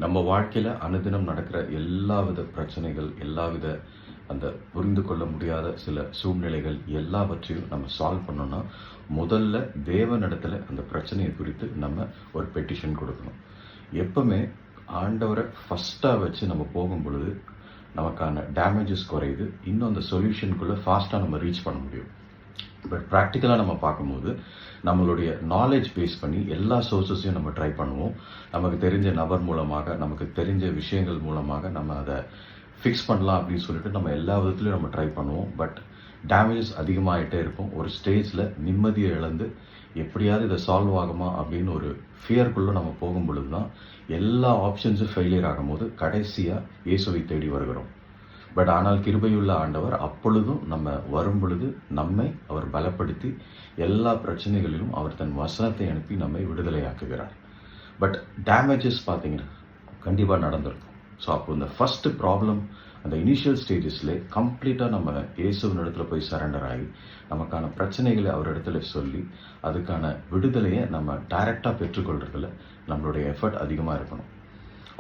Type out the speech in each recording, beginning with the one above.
நம்ம வாழ்க்கையில் அனுதினம் நடக்கிற எல்லாவித பிரச்சனைகள், எல்லாவித அந்த புரிந்து கொள்ள முடியாத சில சூழ்நிலைகள் எல்லாவற்றையும் நம்ம சால்வ் பண்ணோம்னா, முதல்ல தேவனிடத்தில் அந்த பிரச்சனையை குறித்து நம்ம ஒரு பெட்டிஷன் கொடுக்கணும். எப்பவுமே ஆண்டவரை ஃபஸ்ட்டாக வச்சு நம்ம போகும் பொழுது நமக்கான டேமேஜஸ் குறையுது. இன்னும் அந்த சொல்யூஷனுக்குள்ளே ஃபாஸ்ட்டாக நம்ம ரீச் பண்ண முடியும். பட் ப்ராக்டிக்கலாக நம்ம பார்க்கும்போது நம்மளுடைய நாலேஜ் பேஸ் பண்ணி எல்லா சோர்ஸஸையும் நம்ம ட்ரை பண்ணுவோம். நமக்கு தெரிஞ்ச நபர் மூலமாக, நமக்கு தெரிஞ்ச விஷயங்கள் மூலமாக நம்ம அதை ஃபிக்ஸ் பண்ணலாம் அப்படின்னு சொல்லிட்டு நம்ம எல்லா விதத்துலையும் நம்ம ட்ரை பண்ணுவோம். பட் டேமேஜஸ் அதிகமாகிட்டே இருக்கும். ஒரு ஸ்டேஜில் நிம்மதியை இழந்து எப்படியாவது இதை சால்வ் ஆகுமா அப்படின்னு ஒரு ஃபியர்க்குள்ளே நம்ம போகும் பொழுது தான் எல்லா ஆப்ஷன்ஸும் ஃபெயிலியர் ஆகும்போது கடைசியாக இயேசுவை தேடி வருகிறோம். பட் ஆனால் கிருபையுள்ள ஆண்டவர் அப்பொழுதும் நம்ம வரும் பொழுது நம்மை அவர் பலப்படுத்தி எல்லா பிரச்சனைகளிலும் அவர் தன் வசனத்தை அனுப்பி நம்மை விடுதலையாக்குகிறார். பட் டேமேஜஸ் பார்த்தீங்கன்னா கண்டிப்பாக நடந்திருக்கும். ஸோ அப்போ இந்த ஃபஸ்ட்டு ப்ராப்ளம் அந்த இனிஷியல் ஸ்டேஜஸ்லேயே கம்ப்ளீட்டாக நம்ம இயேசுவின் இடத்துல போய் சரண்டர் ஆகி நமக்கான பிரச்சனைகளை அவர் இடத்துல சொல்லி அதுக்கான விடுதலையை நம்ம டைரெக்டாக பெற்றுக்கொள்றதுல நம்மளுடைய எஃபர்ட் அதிகமாக இருக்கணும்.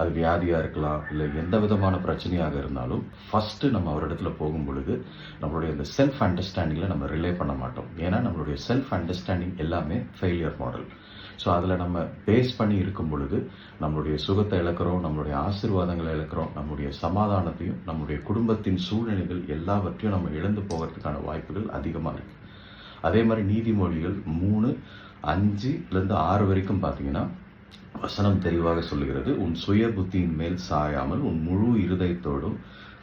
அது வியாதியாக இருக்கலாம், இல்லை எந்த விதமான பிரச்சனையாக இருந்தாலும் ஃபஸ்ட்டு நம்ம ஒரு இடத்துல போகும் பொழுது நம்மளுடைய இந்த செல்ஃப் அண்டர்ஸ்டாண்டிங்கில் நம்ம ரிலே பண்ண மாட்டோம். ஏன்னா நம்மளுடைய செல்ஃப் அண்டர்ஸ்டாண்டிங் எல்லாமே ஃபெயிலியர் மாடல். ஸோ அதில் நம்ம பேஸ் பண்ணி இருக்கும் பொழுது நம்மளுடைய சுகத்தை இழக்கிறோம், நம்மளுடைய ஆசீர்வாதங்களை இழக்கிறோம், நம்மளுடைய சமாதானத்தையும் நம்மளுடைய குடும்பத்தின் சூழ்நிலைகள் எல்லாவற்றையும் நம்ம இழந்து போகிறதுக்கான வாய்ப்புகள் அதிகமாக இருக்குது. அதே மாதிரி நீதிமொழிகள் 3:5-6 வரைக்கும் பார்த்தீங்கன்னா வசனம் தெளிவாக சொல்லுகிறது, உன் சுய புத்தியின் மேல் சாயாமல் உன் முழு இருதயத்தோடும்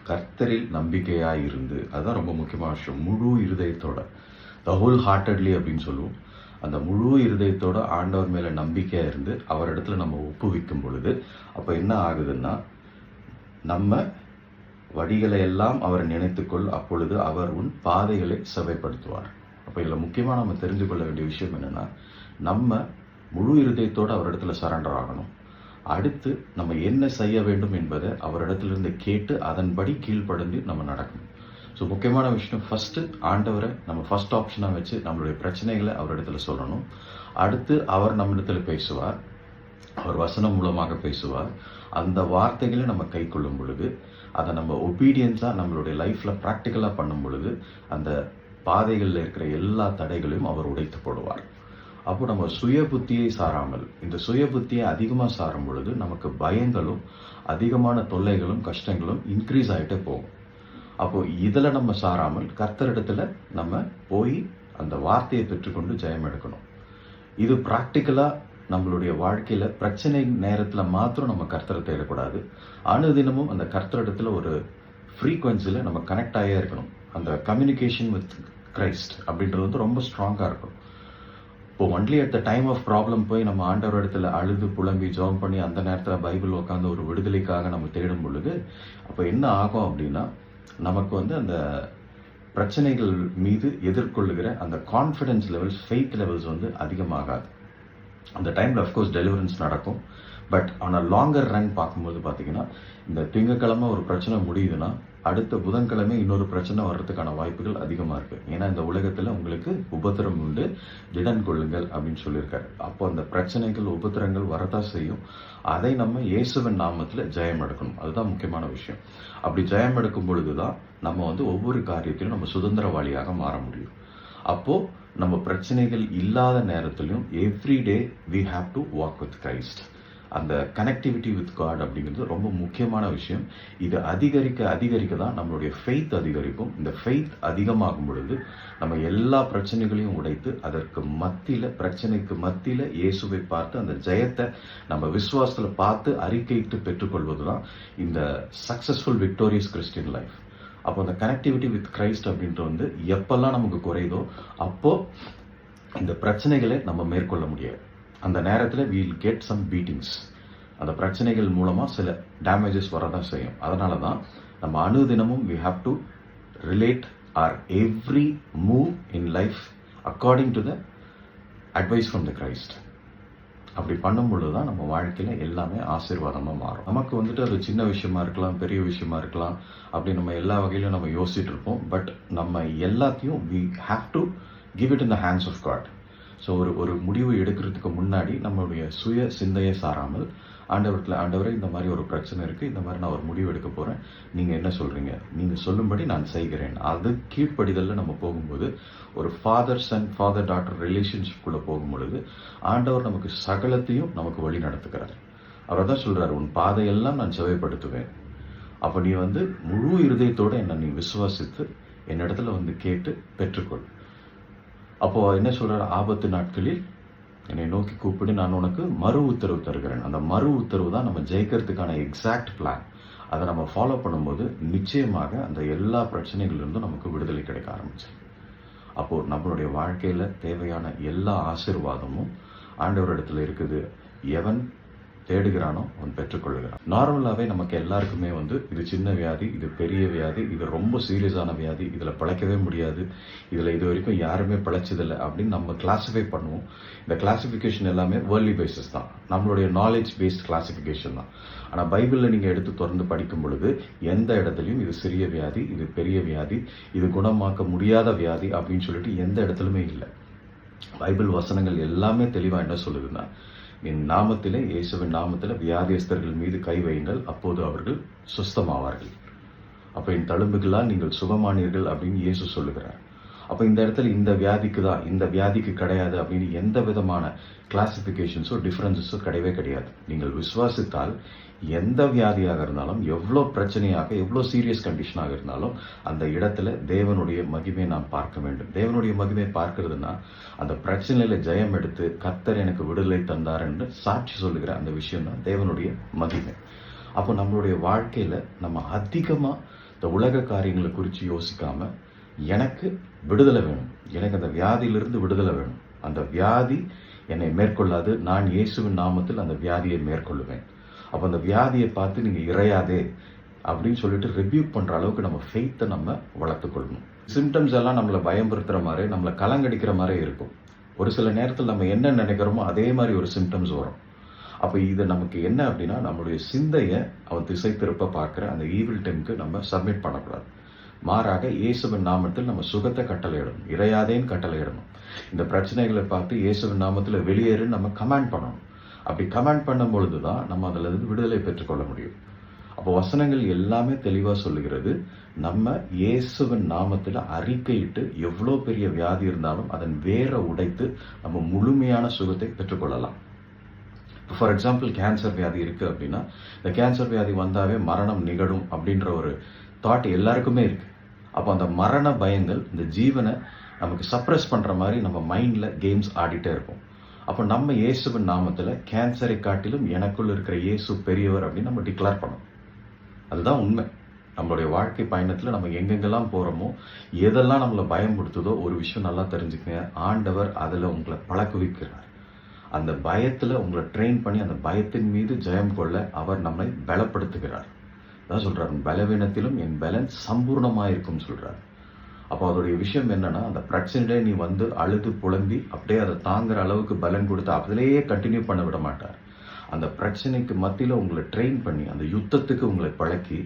கர்த்தரில் நம்பிக்கையாயிருந்து. அதுதான் ரொம்ப முக்கியமான விஷயம். முழு இருதயத்தோட, த ஹோல் ஹார்ட்டட்லி அப்படின்னு சொல்லுவோம். அந்த முழு இருதயத்தோட ஆண்டவர் மேலே நம்பிக்கையாக இருந்து அவர் இடத்துல நம்ம ஒப்புவிக்கும் பொழுது அப்போ என்ன ஆகுதுன்னா, நம்ம வழிகளை எல்லாம் அவர் நினைத்துக்கொள், அப்பொழுது அவர் உன் பாதைகளை செவைப்படுத்துவார். அப்போ இதில் முக்கியமாக நம்ம தெரிந்து கொள்ள வேண்டிய விஷயம் என்னென்னா, நம்ம முழு இருதயத்தோடு அவரிடத்துல சரண்டர் ஆகணும். அடுத்து நம்ம என்ன செய்ய வேண்டும் என்பதை அவரிடத்திலிருந்து கேட்டு அதன்படி கீழ்ப்படிந்து நம்ம நடக்கணும். ஸோ முக்கியமான விஷயம், ஃபஸ்ட்டு ஆண்டவரை நம்ம ஃபஸ்ட் ஆப்ஷனாக வச்சு நம்மளுடைய பிரச்சனைகளை அவரிடத்துல சொல்லணும். அடுத்து அவர் நம்மிடத்துல பேசுவார், அவர் வசனம் மூலமாக பேசுவார். அந்த வார்த்தைகளை நம்ம கை கொள்ளும் பொழுது, அதை நம்ம ஒபீடியன்ஸாக நம்மளுடைய லைஃப்பில் ப்ராக்டிக்கலாக பண்ணும் பொழுது அந்த பாதைகளில் இருக்கிற எல்லா தடைகளையும் அவர் உடைத்து போடுவார். அப்போ நம்ம சுய புத்தியை சாராமல், இந்த சுய புத்தியை அதிகமாக சாரும் பொழுது நமக்கு பயங்களும் அதிகமான தொல்லைகளும் கஷ்டங்களும் இன்க்ரீஸ் ஆகிட்டே போகும். அப்போது இதில் நம்ம சாராமல் கர்த்தரிடத்துல நம்ம போய் அந்த வார்த்தையை பெற்றுக்கொண்டு ஜெயம் எடுக்கணும். இது ப்ராக்டிக்கலாக நம்மளுடைய வாழ்க்கையில் பிரச்சனை நேரத்தில் மாத்திரம் நம்ம கர்த்தரை தேடக்கூடாது. அனுதினமும் அந்த கர்த்தரிடத்துல ஒரு ஃப்ரீக்வன்சியில் நம்ம கனெக்ட் ஆகியே இருக்கணும். அந்த கம்யூனிகேஷன் வித் கிரைஸ்ட் அப்படின்றது வந்து ரொம்ப ஸ்ட்ராங்காக இருக்கும். இப்போ only at the time of problem போய் நம்ம ஆண்டவர் இடத்துல அழுது புலம்பி ஜெபம் பண்ணி அந்த நேரத்தில் பைபிள் உட்காந்து ஒரு விடுதலைக்காக நம்ம தேடும் பொழுது அப்போ என்ன ஆகும் அப்படின்னா, நமக்கு வந்து அந்த பிரச்சனைகள் மீது எதிர்கொள்ளுகிற அந்த கான்ஃபிடென்ஸ் லெவல்ஸ், ஃபெய்த் லெவல்ஸ் வந்து அதிகமாகாது. அந்த டைமில் அஃப்கோர்ஸ் டெலிவரன்ஸ் நடக்கும். But on a longer run பார்க்கும்போது பார்த்தீங்கன்னா, இந்த திங்கக்கிழமை ஒரு பிரச்சனை முடியுதுன்னா அடுத்த புதன்கிழமை இன்னொரு பிரச்சனை வர்றதுக்கான வாய்ப்புகள் அதிகமாக இருக்குது. ஏன்னா இந்த உலகத்தில் உங்களுக்கு உபத்திரம் உண்டு, திடன் கொள்ளுங்கள் அப்படின்னு சொல்லியிருக்காரு. அப்போ அந்த பிரச்சனைகள் உபத்திரங்கள் வரதான் செய்யும். அதை நம்ம இயேசுவின் நாமத்தில் ஜெயம் எடுக்கணும். அதுதான் முக்கியமான விஷயம். அப்படி ஜெயம் எடுக்கும் பொழுது தான் நம்ம வந்து ஒவ்வொரு காரியத்திலும் நம்ம சுதந்திரவாளியாக மாற முடியும். அப்போது நம்ம பிரச்சனைகள் இல்லாத நேரத்திலும் every day we have to walk with Christ. அந்த கனெக்டிவிட்டி வித் காட் அப்படிங்கிறது ரொம்ப முக்கியமான விஷயம். இது அதிகரிக்க அதிகரிக்க தான் நம்மளுடைய ஃபெய்த் அதிகரிக்கும். இந்த ஃபெய்த் அதிகமாகும் பொழுது நம்ம எல்லா பிரச்சனைகளையும் உடைத்து அதற்கு மத்தியில், பிரச்சனைக்கு மத்தியில் இயேசுவை பார்த்து அந்த ஜெயத்தை நம்ம விசுவாசத்தில் பார்த்து அறிக்கையிட்டு பெற்றுக்கொள்வது தான் இந்த சக்ஸஸ்ஃபுல் விக்டோரியஸ் கிறிஸ்டியன் லைஃப். அப்போ அந்த கனெக்டிவிட்டி வித் கிரைஸ்ட் அப்படின்ட்டு வந்து எப்பெல்லாம் நமக்கு குறையுதோ அப்போது இந்த பிரச்சனைகளை நம்ம மேற்கொள்ள முடியாது. அந்த நேரத்தில் வீல் கெட் சம் பீட்டிங்ஸ். அந்த பிரச்சனைகள் மூலமாக சில டேமேஜஸ் வரதான் செய்யும். அதனால தான் நம்ம அனுதினமும் we have to relate our every move in life according to the advice from the Christ. அப்படி பண்ணும்பொழுது தான் நம்ம வாழ்க்கையில் எல்லாமே ஆசீர்வாதமாக மாறும். நமக்கு வந்துட்டு அது சின்ன விஷயமா இருக்கலாம், பெரிய விஷயமா இருக்கலாம், அப்படி நம்ம எல்லா வகையிலும் நம்ம யோசிச்சுட்டு இருப்போம். பட் நம்ம எல்லாத்தையும் we have to give it in the hands of God. So ஒரு முடிவு எடுக்கிறதுக்கு முன்னாடி நம்மளுடைய சுய சிந்தையை சாராமல் ஆண்டவரத்தில், ஆண்டவரே இந்த மாதிரி ஒரு பிரச்சனை இருக்குது, இந்த மாதிரி நான் ஒரு முடிவு எடுக்க போகிறேன், நீங்கள் என்ன சொல்கிறீங்க, நீங்கள் சொல்லும்படி நான் செய்கிறேன். அது கீழ்ப்படிதலில் நம்ம போகும்போது ஒரு ஃபாதர் சன், ஃபாதர் டாட்டர் ரிலேஷன்ஷிப்குள்ளே போகும்பொழுது ஆண்டவர் நமக்கு சகலத்தையும் நமக்கு வழி நடத்துகிறார். அவர் தான் சொல்கிறார், உன் பாதையெல்லாம் நான் செவைப்படுத்துவேன். அப்போ நீ முழு இருதயத்தோடு என்னை நீ விசுவாசித்து என்னிடத்துல கேட்டு பெற்றுக்கொள். அப்போது என்ன சொல்கிறார், ஆபத்து நாட்களில் என்னை நோக்கி கூப்பிடு, நான் உனக்கு மறு உத்தரவு தருகிறேன். அந்த மறு உத்தரவு தான் நம்ம ஜெயிக்கிறதுக்கான எக்ஸாக்ட் பிளான். அதை நம்ம ஃபாலோ பண்ணும்போது நிச்சயமாக அந்த எல்லா பிரச்சனைகளிலிருந்தும் நமக்கு விடுதலை கிடைக்க ஆரம்பிச்சிடும். அப்போது நம்மளுடைய வாழ்க்கையில் தேவையான எல்லா ஆசீர்வாதமும் ஆண்டவரிடத்துல இருக்குது. எவன் தேடுகிறானோ அவன் பெற்றுக்கொள்கிறான். நார்மலாகவே நமக்கு எல்லாருக்குமே இது சின்ன வியாதி, இது பெரிய வியாதி, இது ரொம்ப சீரியஸான வியாதி, இதில் பிழைக்கவே முடியாது, இதில் இது வரைக்கும் யாருமே பிழைச்சதில்லை அப்படின்னு நம்ம கிளாஸிஃபை பண்ணுவோம். இந்த கிளாசிஃபிகேஷன் எல்லாமே வேர்ல்ட்லி பேசிஸ் தான், நம்மளுடைய நாலேஜ் பேஸ்ட் கிளாசிஃபிகேஷன் தான். ஆனால் பைபிளில் நீங்கள் எடுத்து திறந்து படிக்கும் பொழுது எந்த இடத்துலையும் இது சிறிய வியாதி, இது பெரிய வியாதி, இது குணமாக்க முடியாத வியாதி அப்படின்னு சொல்லிட்டு எந்த இடத்துலையுமே இல்லை. பைபிள் வசனங்கள் எல்லாமே தெளிவாக என்ன சொல்லுதுன்னா, என் நாமத்திலே, இயேசுவின் நாமத்தில் வியாதியஸ்தர்கள் மீது கை வையுங்கள், அப்போது அவர்கள் சுஸ்தமாவார்கள். அப்போ என் தழும்புகளால் நீங்கள் சுகமானீர்கள் அப்படின்னு இயேசு சொல்லுகிறார். அப்போ இந்த இடத்துல இந்த வியாதிக்கு தான், இந்த வியாதிக்கு கிடையாது அப்படின்னு எந்த விதமான கிளாசிஃபிகேஷன்ஸோ டிஃப்ரென்சஸோ கிடையவே கிடையாது. நீங்கள் விசுவாசித்தால் எந்த வியாதியாக இருந்தாலும், எவ்வளோ பிரச்சனையாக, எவ்வளோ சீரியஸ் கண்டிஷனாக இருந்தாலும் அந்த இடத்துல தேவனுடைய மகிமையை நாம் பார்க்க வேண்டும். தேவனுடைய மகிமையை பார்க்கறதுனா அந்த பிரச்சனையில ஜெயம் எடுத்து கர்த்தர் எனக்கு விடுதலை தந்தார் என்று சாட்சி சொல்லுகிற அந்த விஷயம் தான் தேவனுடைய மகிமை. அப்போ நம்மளுடைய வாழ்க்கையில நம்ம அதிகமாக இந்த உலக காரியங்களை குறித்து யோசிக்காம, எனக்கு விடுதலை வேணும், எனக்கு அந்த வியாதியிலிருந்து விடுதலை வேணும், அந்த வியாதி என்னை மேற்கொள்ளாது, நான் இயேசுவின் நாமத்தில் அந்த வியாதியை மேற்கொள்ளுவேன். அப்போ அந்த வியாதியை பார்த்து நீங்கள் இறையாதே அப்படின்னு சொல்லிட்டு ரிபியூக் பண்ணுற அளவுக்கு நம்ம ஃபெய்த்தை நம்ம வளர்த்துக்கொள்ளணும். சிம்டம்ஸ் எல்லாம் நம்மளை பயம்படுத்துகிற மாதிரி, நம்மளை கலங்கடிக்கிற மாதிரி இருக்கும். ஒரு சில நேரத்தில் நம்ம என்ன நினைக்கிறோமோ அதே மாதிரி ஒரு சிம்டம்ஸ் வரும். அப்போ இது நமக்கு என்ன அப்படின்னா, நம்மளுடைய சிந்தையை அவன் திசை திருப்ப பார்க்குற அந்த ஈவில் டைமுக்கு நம்ம சப்மிட் பண்ணக்கூடாது. மாறாக இயேசுவின் நாமத்தில் நம்ம சுகத்தை கட்டளையிடணும், இறையாதேன்னு கட்டளையிடணும். இந்த பிரச்சனைகளை பார்த்து இயேசுவின் நாமத்தில் வெளியேறுன்னு நம்ம கமாண்ட் பண்ணணும். அப்படி கமாண்ட் பண்ணும் பொழுது தான் நம்ம அதில் விடுதலை பெற்றுக்கொள்ள முடியும். அப்போ வசனங்கள் எல்லாமே தெளிவாக சொல்லுகிறது, நம்ம இயேசுவின் நாமத்தில் அறிக்கையிட்டு எவ்வளோ பெரிய வியாதி இருந்தாலும் அதன் வேற உடைத்து நம்ம முழுமையான சுகத்தை பெற்றுக்கொள்ளலாம். ஃபார் எக்ஸாம்பிள், கேன்சர் வியாதி இருக்குது அப்படின்னா, இந்த கேன்சர் வியாதி வந்தாவே மரணம் நிகழும் அப்படின்ற ஒரு தாட் எல்லாருக்குமே இருக்குது. அப்போ அந்த மரண பயங்கள் இந்த ஜீவனை நமக்கு சப்ரெஸ் பண்ணுற மாதிரி நம்ம மைண்டில் கேம்ஸ் ஆடிட்டே இருப்போம். அப்போ நம்ம இயேசுவின் நாமத்தில் கேன்சரை காட்டிலும் எனக்குள் இருக்கிற இயேசு பெரியவர் அப்படின்னு நம்ம டிக்ளேர் பண்ணணும். அதுதான் உண்மை. நம்மளுடைய வாழ்க்கை பயணத்தில் நம்ம எங்கெங்கெல்லாம் போகிறோமோ, எதெல்லாம் நம்மளை பயன்படுத்துதோ, ஒரு விஷயம் நல்லா தெரிஞ்சுக்கங்க, ஆண்டவர் அதில் உங்களை பழக்குவிக்கிறார். அந்த பயத்தில் உங்களை ட்ரெயின் பண்ணி அந்த பயத்தின் மீது ஜெயம் கொள்ள அவர் நம்மை பலப்படுத்துகிறார். அதான் சொல்கிறார், பலவீனத்திலும் என் பலன் சம்பூர்ணமாக இருக்கும்னு சொல்கிறார். அப்போ அதோடைய விஷயம் என்னன்னா, அந்த பிரச்சனையிலே நீ அழுது புலம்பி அப்படியே அதை தாங்குற அளவுக்கு பலன் கொடுத்து அதிலேயே கண்டினியூ பண்ண விட மாட்டார். அந்த பிரச்சனைக்கு மத்தியில் உங்களை ட்ரெயின் பண்ணி அந்த யுத்தத்துக்கு உங்களை பழக்கி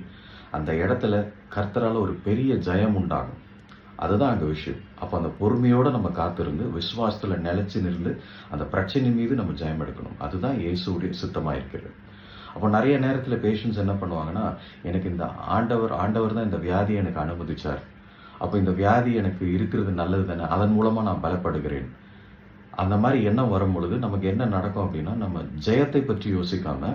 அந்த இடத்துல கர்த்தரால் ஒரு பெரிய ஜெயம் உண்டாகும். அதுதான் அங்கே விஷயம். அப்போ அந்த பொறுமையோடு நம்ம காத்திருந்து விசுவாசத்தில் நிலைச்சு நின்று அந்த பிரச்சனை மீது நம்ம ஜெயம் எடுக்கணும். அதுதான் இயேசுடைய சித்தமாக இருக்கிறது. அப்போ நிறைய நேரத்தில் பேஷண்ட்ஸ் என்ன பண்ணுவாங்கன்னா, எனக்கு இந்த ஆண்டவர் தான் இந்த வியாதியை எனக்கு அனுமதிச்சார், அப்போ இந்த வியாதி எனக்கு இருக்கிறது நல்லது தானே, அதன் மூலமாக நான் பலப்படுகிறேன், அந்த மாதிரி எண்ணம் வரும் பொழுது நமக்கு என்ன நடக்கும் அப்படின்னா, நம்ம ஜெயத்தை பற்றி யோசிக்காம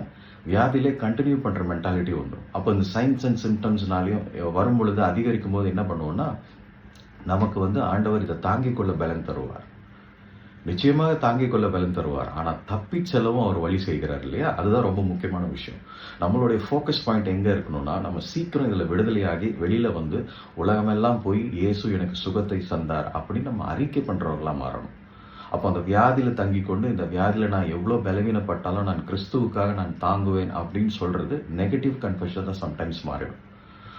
வியாதியிலே கண்டினியூ பண்ணுற மென்டாலிட்டி வந்துடும். அப்போ இந்த சைன்ஸ் அண்ட் சிம்டம்ஸ்னாலையும் வரும் பொழுது அதிகரிக்கும் போது என்ன பண்ணுவோம்னா, நமக்கு ஆண்டவர் இதை தாங்கிக் கொள்ள பலன் தருவார். நிச்சயமாக தாங்கிக் கொள்ள பலன் தருவார். ஆனால் தப்பி செல்லவும் அவர் வழி செய்கிறார் இல்லையா? அதுதான் ரொம்ப முக்கியமான விஷயம். நம்மளுடைய ஃபோக்கஸ் பாயிண்ட் எங்கே இருக்கணும்னா, நம்ம சீக்கிரம் இதில் விடுதலையாகி வெளியில் உலகமெல்லாம் போய் இயேசு எனக்கு சுகத்தை தந்தார் அப்படின்னு நம்ம அறிக்கை பண்ணுறவர்களாக மாறணும். அப்போ அந்த வியாதியில் தங்கி கொண்டு, இந்த வியாதியில் நான் எவ்வளோ பலவீனப்பட்டாலும் நான் கிறிஸ்துவுக்காக நான் தாங்குவேன் அப்படின்னு சொல்கிறது நெகட்டிவ் கன்ஃபெஷன் தான் சம்டைம்ஸ் மாறிடும்.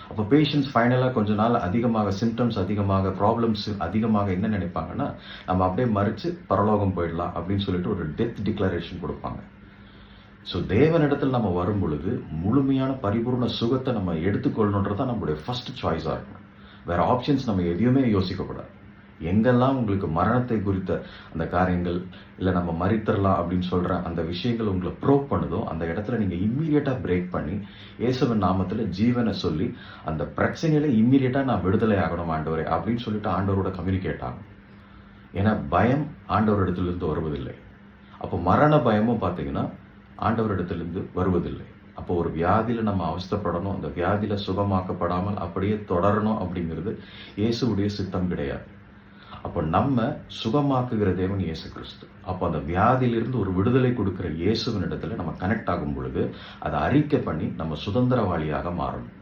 அப்போ பேஷண்ட்ஸ் ஃபைனலாக கொஞ்ச நாள் அதிகமாக சிம்டம்ஸ் அதிகமாக ப்ராப்ளம்ஸ் அதிகமாக என்ன நினைப்பாங்கன்னா, நம்ம அப்படியே மறித்து பரலோகம் போயிடலாம் அப்படின்னு சொல்லிட்டு ஒரு டெத் டிக்ளரேஷன் கொடுப்பாங்க. ஸோ தேவனிடத்தில் நம்ம வரும் பொழுது முழுமையான பரிபூர்ண சுகத்தை நம்ம எடுத்துக்கொள்ளணுன்றது தான் நம்மளுடைய ஃபர்ஸ்ட் சாய்ஸாக இருக்கணும். வேறு ஆப்ஷன்ஸ் நம்ம எதையுமே யோசிக்கக்கூடாது. எங்கெல்லாம் உங்களுக்கு மரணத்தை குறித்த அந்த காரியங்கள், இல்லை நம்ம மரித்தரலாம் அப்படின்னு சொல்ற அந்த விஷயங்கள் உங்களை ப்ரோக் பண்ணுதோ, அந்த இடத்துல நீங்க இம்மீடியட்டா பிரேக் பண்ணி இயேசுவின் நாமத்துல ஜீவனை சொல்லி அந்த பிரச்சனையில இம்மீடியட்டா நான் விடுதலை ஆகணும் ஆண்டவரே அப்படின்னு சொல்லிட்டு ஆண்டவரோட கம்யூனிகேட் ஆகும். ஏன்னா பயம் ஆண்டவரிடத்திலிருந்து வருவதில்லை. அப்போ மரண பயமும் பார்த்தீங்கன்னா ஆண்டவரிடத்திலிருந்து வருவதில்லை. அப்போ ஒரு வியாதியில நம்ம அவஸ்தைப்படணும், அந்த வியாதியில சுகமாக்கப்படாமல் அப்படியே தொடரணும் அப்படிங்கிறது இயேசுவுடைய சித்தம் கிடையாது. அப்போ நம்ம சுகமாக்குகிற தேவன் இயேசு கிறிஸ்து. அப்போ அந்த வியாதியிலிருந்து ஒரு விடுதலை கொடுக்கிற இயேசுவின் இடத்துல நம்ம கனெக்ட் ஆகும் பொழுது அதை அறிக்கை பண்ணி நம்ம சுதந்திரவாளியாக மாறணும்.